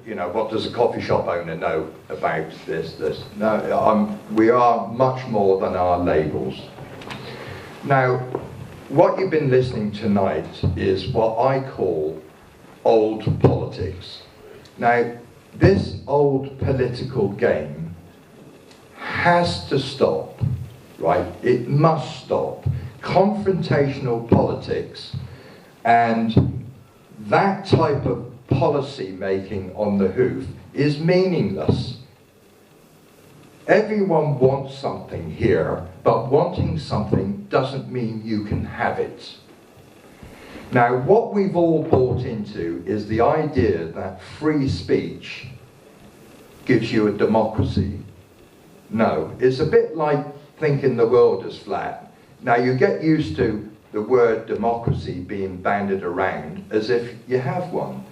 You know, what does a coffee shop owner know about this? No, we are much more than our labels. Now, what you've been listening tonight is what I call old politics. Now, this old political game has to stop, right? It must stop. Confrontational politics and that type of policy making on the hoof is meaningless. Everyone wants something here, but wanting something doesn't mean you can have it. Now, what we've all bought into is the idea that free speech gives you a democracy. No, it's a bit like thinking the world is flat. Now, you get used to the word democracy being bandied around as if you have one.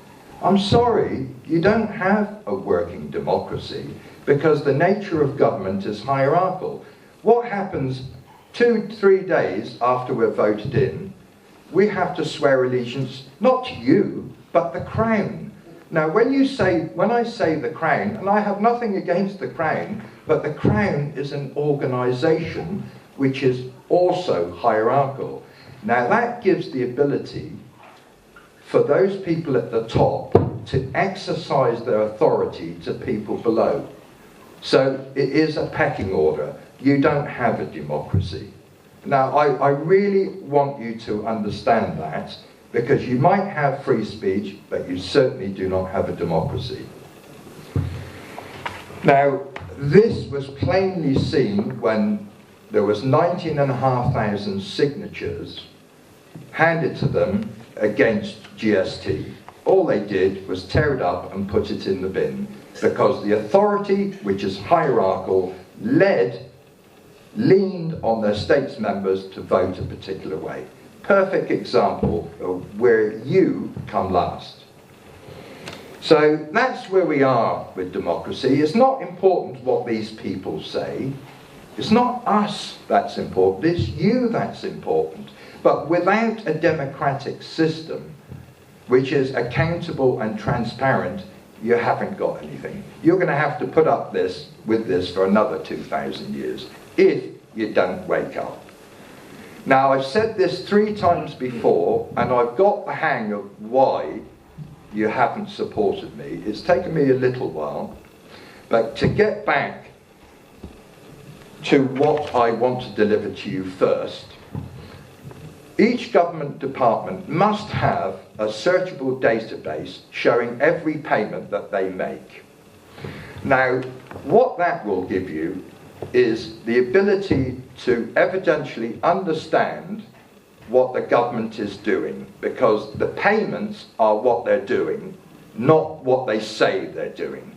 I'm sorry, you don't have a working democracy because the nature of government is hierarchical. What happens 2-3 days after we're voted in, we have to swear allegiance not to you, but the Crown. Now, when I say the Crown, and I have nothing against the Crown, but the Crown is an organisation which is also hierarchical. Now, that gives the ability for those people at the top to exercise their authority to people below. So it is a pecking order. You don't have a democracy. Now, I really want you to understand that, because you might have free speech, but you certainly do not have a democracy. Now, this was plainly seen when there was 19,500 signatures handed to them against GST. All they did was tear it up and put it in the bin, because the authority, which is hierarchical, leaned on their states members to vote a particular way. Perfect example of where you come last. So that's where we are with democracy. It's not important what these people say. It's not us that's important, it's you that's important. But without a democratic system, which is accountable and transparent, you haven't got anything. You're going to have to put up with this for another 2,000 years, if you don't wake up. Now, I've said this 3 times before, and I've got the hang of why you haven't supported me. It's taken me a little while, but to get back to what I want to deliver to you first, each government department must have a searchable database showing every payment that they make. Now, what that will give you is the ability to evidentially understand what the government is doing, because the payments are what they're doing, not what they say they're doing.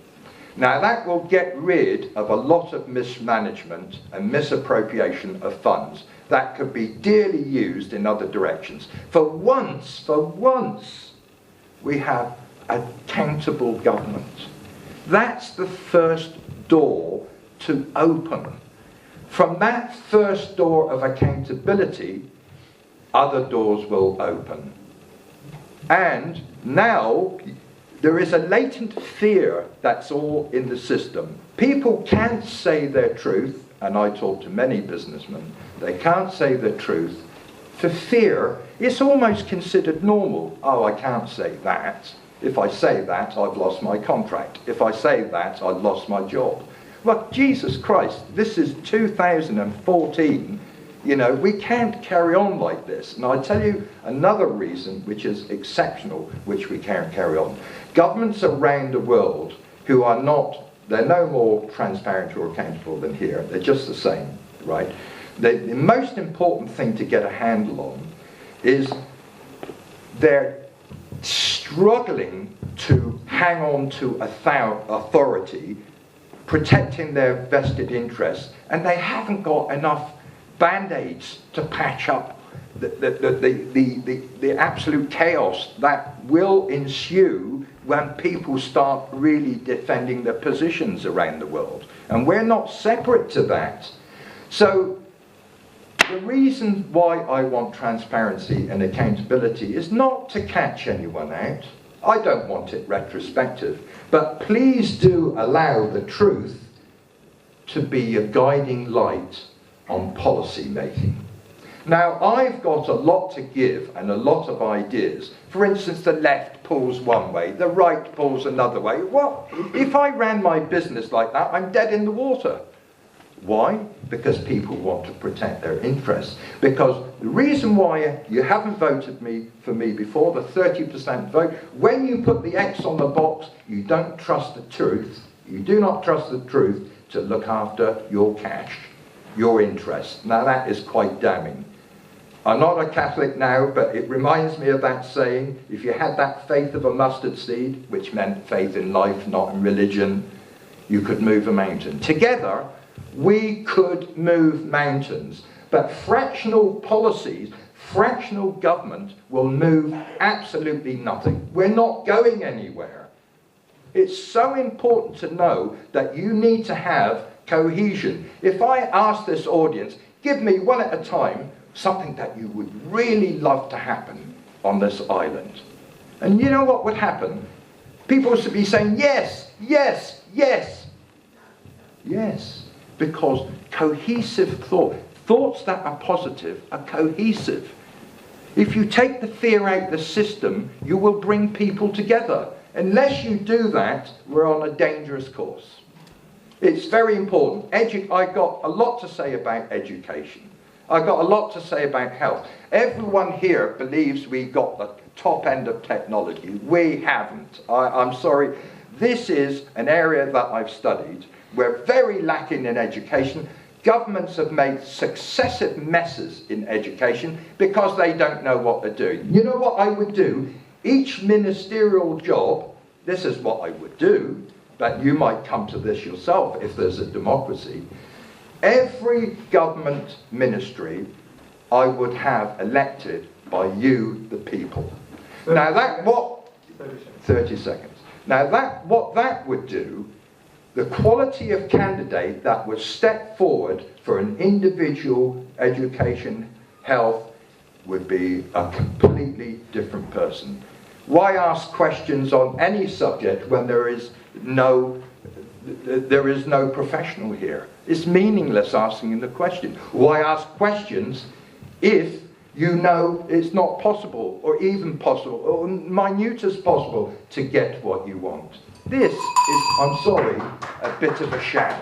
Now, that will get rid of a lot of mismanagement and misappropriation of funds that could be dearly used in other directions. For once, we have accountable government. That's the first door to open. From that first door of accountability, other doors will open. And now there is a latent fear that's all in the system. People can't say their truth, and I talk to many businessmen, they can't say the truth for fear. It's almost considered normal. Oh, I can't say that. If I say that, I've lost my contract. If I say that, I've lost my job. Well, Jesus Christ, this is 2014. You know, we can't carry on like this. And I'll tell you another reason which is exceptional, which we can't carry on. Governments around the world who are not, they're no more transparent or accountable than here. They're just the same, right? The most important thing to get a handle on is they're struggling to hang on to authority, protecting their vested interests, and they haven't got enough band-aids to patch up the absolute chaos that will ensue when people start really defending their positions around the world. And we're not separate to that. So the reason why I want transparency and accountability is not to catch anyone out. I don't want it retrospective, but please do allow the truth to be a guiding light on policy making. Now, I've got a lot to give and a lot of ideas. For instance, the left pulls one way, the right pulls another way. Well, if I ran my business like that, I'm dead in the water. Why? Because people want to protect their interests. Because the reason why you haven't voted for me before, the 30% vote, when you put the X on the box, you don't trust the truth. You do not trust the truth to look after your cash, your interests. Now that is quite damning. I'm not a Catholic now, but it reminds me of that saying, if you had that faith of a mustard seed, which meant faith in life, not in religion, you could move a mountain. Together, we could move mountains, but fractional policies, fractional government will move absolutely nothing. We're not going anywhere. It's so important to know that you need to have cohesion. If I ask this audience, give me one at a time, something that you would really love to happen on this island. And you know what would happen? People should be saying, yes, yes, yes, yes. Because cohesive thoughts that are positive are cohesive. If you take the fear out of the system, you will bring people together. Unless you do that, we're on a dangerous course. It's very important. I've got a lot to say about education. I've got a lot to say about health. Everyone here believes we got the top end of technology. We haven't. I'm sorry. This is an area that I've studied. We're very lacking in education. Governments have made successive messes in education because they don't know what they're doing. You know what I would do? Each ministerial job, this is what I would do, but you might come to this yourself if there's a democracy. Every government ministry I would have elected by you, the people. Now that what 30 seconds. Now what that would do, the quality of candidate that would step forward for an individual education, health, would be a completely different person. Why ask questions on any subject when there is no professional here? It's meaningless asking the question. Why ask questions if you know it's not possible, or even possible, or minute as possible, to get what you want? This is, I'm sorry, a bit of a sham.